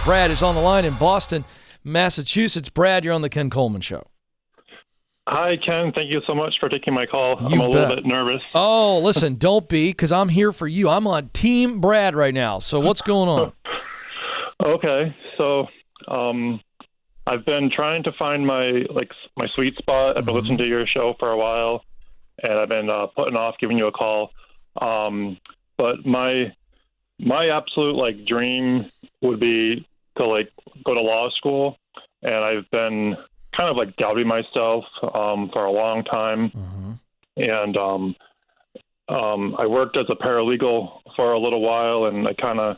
Brad is on the line in Boston, Massachusetts. Brad, you're on the Ken Coleman Show. Hi, Ken. Thank you so much for taking my call. I'm a bet. little bit nervous. Oh, listen, don't be, because I'm here for you. I'm on Team Brad right now. So what's going on? Okay, so I've been trying to find my sweet spot. I've been listening to your show for a while, and I've been putting off giving you a call. But my absolute dream would be to go to law school, and I've been kind of doubting myself for a long time. And I worked as a paralegal for a little while, and I kind of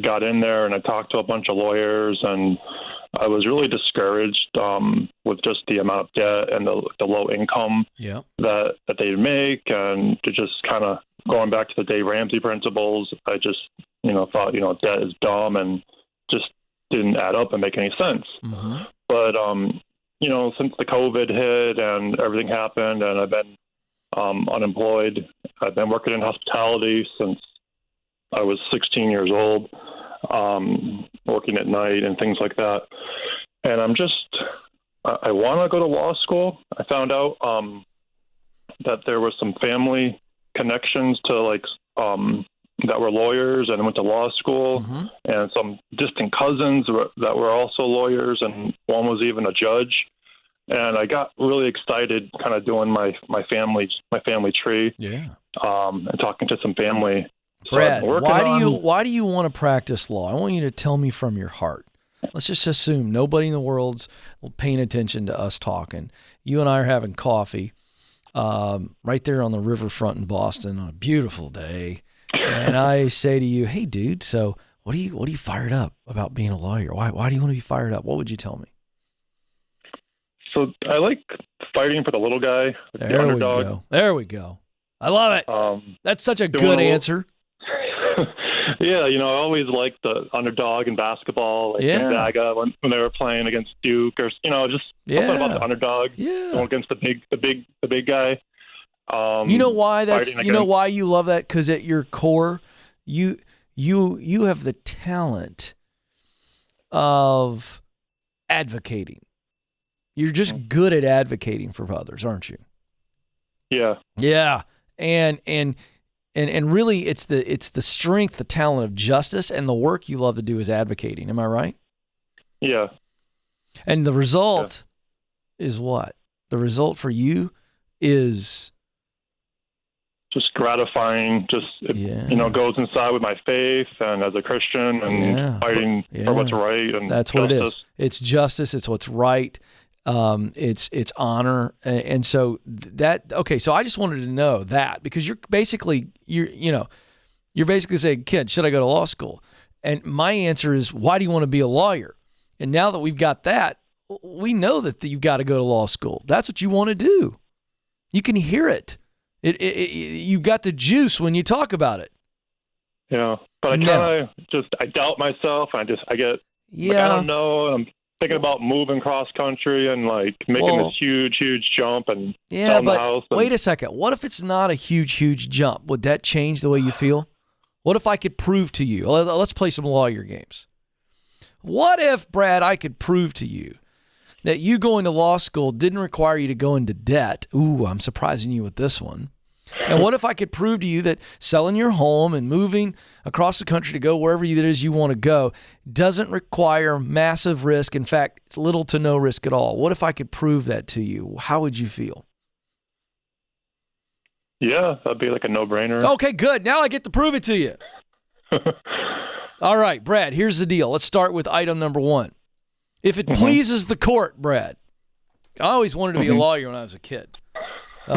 got in there, and I talked to a bunch of lawyers, and I was really discouraged with just the amount of debt and the low income that they make, and to just kind of going back to the Dave Ramsey principles. I just thought debt is dumb and just didn't add up and make any sense. But since the COVID hit and everything happened, and I've been unemployed, I've been working in hospitality since I was 16 years old, working at night and things like that. And I want to go to law school. I found out that there was some family connections to that were lawyers and went to law school, and some distant cousins that were also lawyers, and one was even a judge. And I got really excited kind of doing my family tree, and talking to some family. Brad, why do you want to practice law? I want you to tell me from your heart. Let's just assume nobody in the world's paying attention to us talking. You and I are having coffee right there on the riverfront in Boston on a beautiful day. And I say to you, hey, dude, so what are you fired up about being a lawyer? Why do you want to be fired up? What would you tell me? So I like fighting for the little guy, the underdog. There we go. I love it. That's such a good answer. Yeah, I always liked the underdog in basketball, Gonzaga when they were playing against Duke, or just something about the underdog going against the big guy. You know why why you love that? Because at your core, you have the talent of advocating. You're just good at advocating for others, aren't you? Yeah. Yeah. And really it's the strength, the talent of justice, and the work you love to do is advocating. Am I right? Yeah. And the result is what? The result for you is just gratifying, goes inside with my faith and as a Christian and fighting for what's right. And that's what it is. It's justice. It's what's right. It's honor. And so so I just wanted to know that, because you're basically saying, kid, should I go to law school? And my answer is, why do you want to be a lawyer? And now that we've got that, we know that you've got to go to law school. That's what you want to do. You can hear it. You got the juice when you talk about it. Yeah, but I doubt myself. I get I don't know. I'm thinking about moving cross country and making this huge jump and selling the house. Wait a second. What if it's not a huge jump? Would that change the way you feel? What if I could prove to you? Let's play some lawyer games. What if, Brad, I could prove to you that you going to law school didn't require you to go into debt? Ooh, I'm surprising you with this one. And what if I could prove to you that selling your home and moving across the country to go wherever it is you want to go doesn't require massive risk? In fact, it's little to no risk at all. What if I could prove that to you? How would you feel? Yeah, that'd be like a no-brainer. Okay, good. Now I get to prove it to you. All right, Brad, here's the deal. Let's start with item number one. If it pleases the court, Brad, I always wanted to be a lawyer when I was a kid.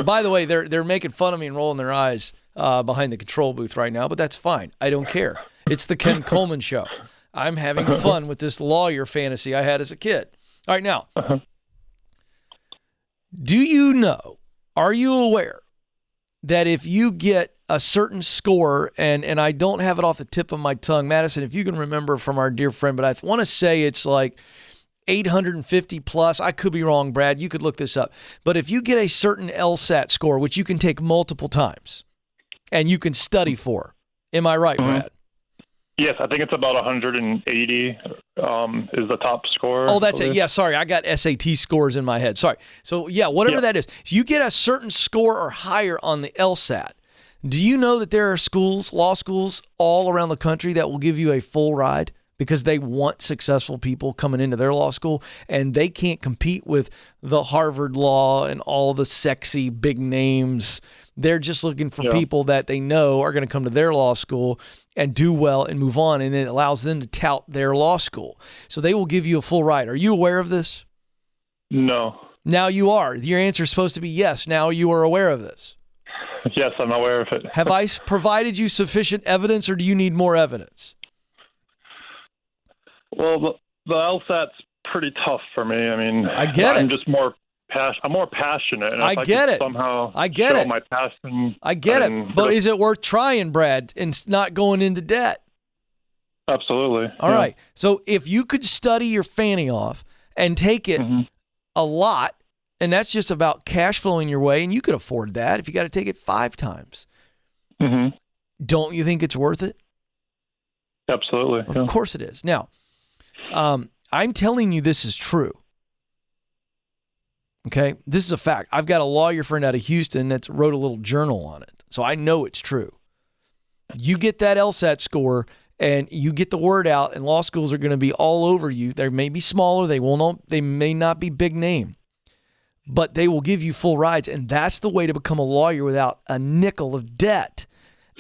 By the way, they're making fun of me and rolling their eyes behind the control booth right now, but that's fine. I don't care. It's the Ken Coleman Show. I'm having fun with this lawyer fantasy I had as a kid. All right, now, do you know, are you aware that if you get a certain score, and I don't have it off the tip of my tongue, Madison, if you can remember from our dear friend, but I want to say it's 850 plus. I could be wrong, Brad. You could look this up. But if you get a certain LSAT score, which you can take multiple times and you can study for, am I right, Brad? Yes, I think it's about 180 is the top score. Oh, that's it. Yeah, sorry. I got SAT scores in my head. Sorry. So, yeah, whatever that is. So you get a certain score or higher on the LSAT. Do you know that there are schools, law schools, all around the country that will give you a full ride because they want successful people coming into their law school, and they can't compete with the Harvard Law and all the sexy big names. They're just looking for people that they know are going to come to their law school and do well and move on, and it allows them to tout their law school. So they will give you a full ride. Are you aware of this? No. Now you are. Your answer is supposed to be yes. Now you are aware of this. Yes, I'm aware of it. Have I provided you sufficient evidence, or do you need more evidence? Well, the LSAT's pretty tough for me. I mean, I get I'm just more I'm more passionate. And I get it. Somehow I get show it. my passion. I get it. But is it worth trying, Brad, and not going into debt? Absolutely. All right. So if you could study your fanny off and take it a lot, and that's just about cash flowing your way, and you could afford that if you got to take it 5 times. Don't you think it's worth it? Absolutely. Of course it is. Now, I'm telling you this is true. Okay? This is a fact. I've got a lawyer friend out of Houston that's wrote a little journal on it. So I know it's true. You get that LSAT score and you get the word out, and law schools are going to be all over you. They may be smaller. They may not be big name, but they will give you full rides. And that's the way to become a lawyer without a nickel of debt.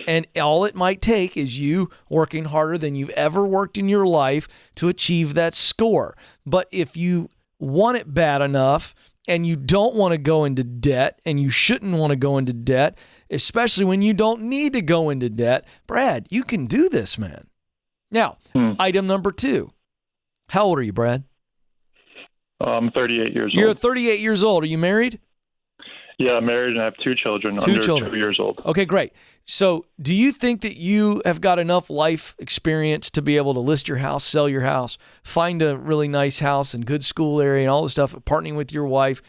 And all it might take is you working harder than you've ever worked in your life to achieve that score. But if you want it bad enough and you don't want to go into debt, and you shouldn't want to go into debt, especially when you don't need to go into debt, Brad, you can do this, man. Now, item number 2. How old are you, Brad? I'm 38 years old. You're 38 years old. Are you married? Yeah, I'm married and I have 2 children under 2 years old. Okay, great. So do you think that you have got enough life experience to be able to list your house, sell your house, find a really nice house and good school area and all the stuff, partnering with your wife,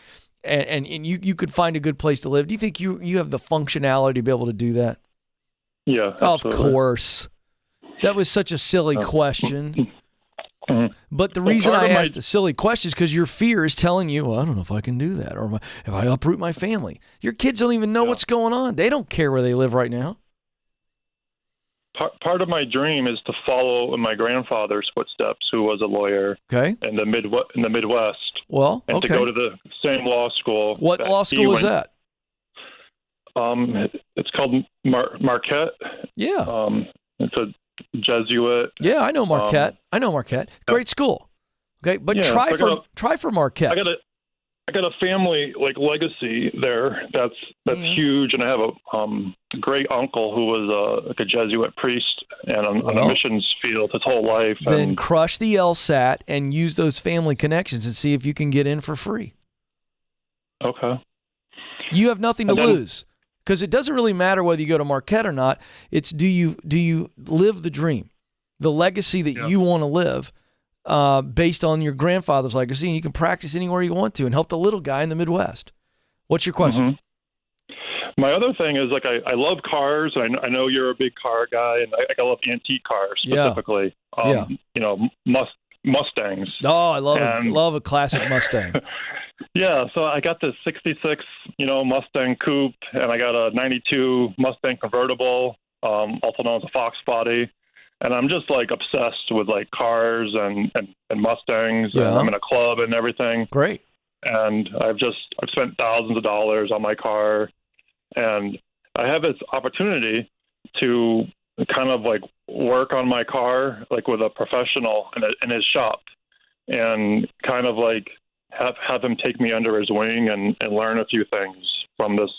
and you could find a good place to live? Do you think you have the functionality to be able to do that? Yeah, absolutely. Of course. That was such a silly question. But the reason I asked a silly question is because your fear is telling you, well, I don't know if I can do that, or if I uproot my family. Your kids don't even know what's going on. They don't care where they live right now. Part of my dream is to follow in my grandfather's footsteps, who was a lawyer in the Midwest. Well, and to go to the same law school. What law school is that? It's called Marquette. Yeah. It's a Jesuit. Yeah, I know Marquette. Great school. Okay, but try for Marquette. I got a family legacy there that's huge, and I have a great uncle who was a Jesuit priest and on the missions field his whole life. Then crush the LSAT and use those family connections and see if you can get in for free. Okay. You have nothing to lose. Because it doesn't really matter whether you go to Marquette or not. It's do you live the dream, the legacy that you want to live based on your grandfather's legacy, and you can practice anywhere you want to and help the little guy in the Midwest. What's your question? My other thing is I love cars, and I know you're a big car guy, and I love antique cars specifically. Mustangs. Oh, I love a classic Mustang. Yeah, so I got this 66, Mustang coupe, and I got a 92 Mustang convertible, also known as a Fox body. And I'm just obsessed with cars and Mustangs. Yeah. And I'm in a club and everything. Great. And I've spent thousands of dollars on my car, and I have this opportunity to kind of work on my car with a professional in his shop, and kind of have him take me under his wing and learn a few things from this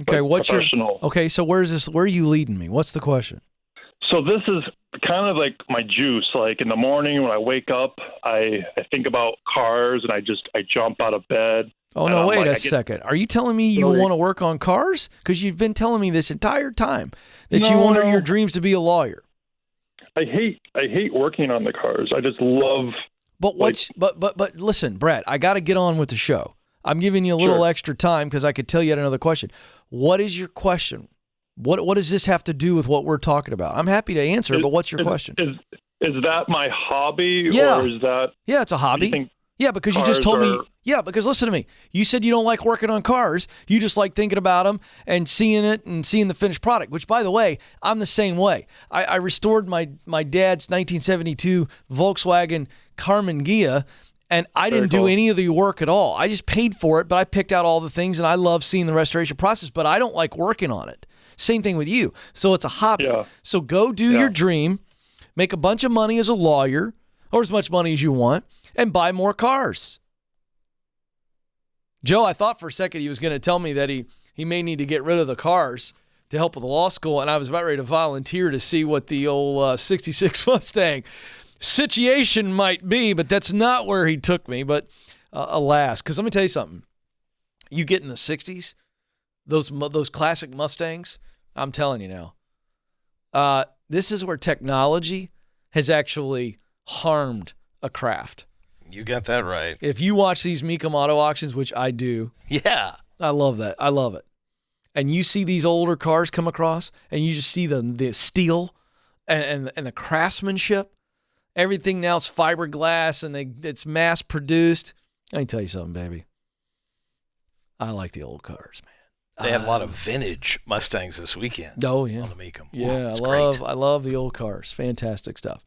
professional. So where are you leading me? What's the question? So this is kind of my juice. In the morning when I wake up, I think about cars, and I jump out of bed. Oh, no, wait a second. Are you telling me you want to work on cars? Because you've been telling me this entire time that you wanted your dreams to be a lawyer. I hate working on the cars. I just love... But but listen, Brad, I got to get on with the show. I'm giving you a little extra time because I could tell you had another question. What is your question? What does this have to do with what we're talking about? I'm happy to answer, but what's your question? Is that my hobby, Yeah. or is that? Yeah, it's a hobby. You think yeah, because you just told me. are- Yeah, because listen to me. You said you don't like working on cars. You just like thinking about them and seeing it and seeing the finished product, which, by the way, I'm the same way. I restored my dad's 1972 Volkswagen Carmen Ghia, and I didn't do any of the work at all. I just paid for it, but I picked out all the things, and I love seeing the restoration process, but I don't like working on it. Same thing with you. So it's a hobby. Yeah. So go do your dream, make a bunch of money as a lawyer, or as much money as you want, and buy more cars. Joe, I thought for a second he was going to tell me that he may need to get rid of the cars to help with the law school, and I was about ready to volunteer to see what the old 66 Mustang situation might be, but that's not where he took me. But alas, because let me tell you something. You get in the 60s, those classic Mustangs, I'm telling you now, this is where technology has actually harmed a craft. You got that right. If you watch these Mecum auto auctions, which I do, Yeah. I love that. I love it. And you see these older cars come across, and you just see the steel and the craftsmanship. Everything now is fiberglass, and it's mass produced. Let me tell you something, baby. I like the old cars, man. They had a lot of vintage Mustangs this weekend. Oh yeah, On the Mecum. yeah. It's great. I love the old cars. Fantastic stuff.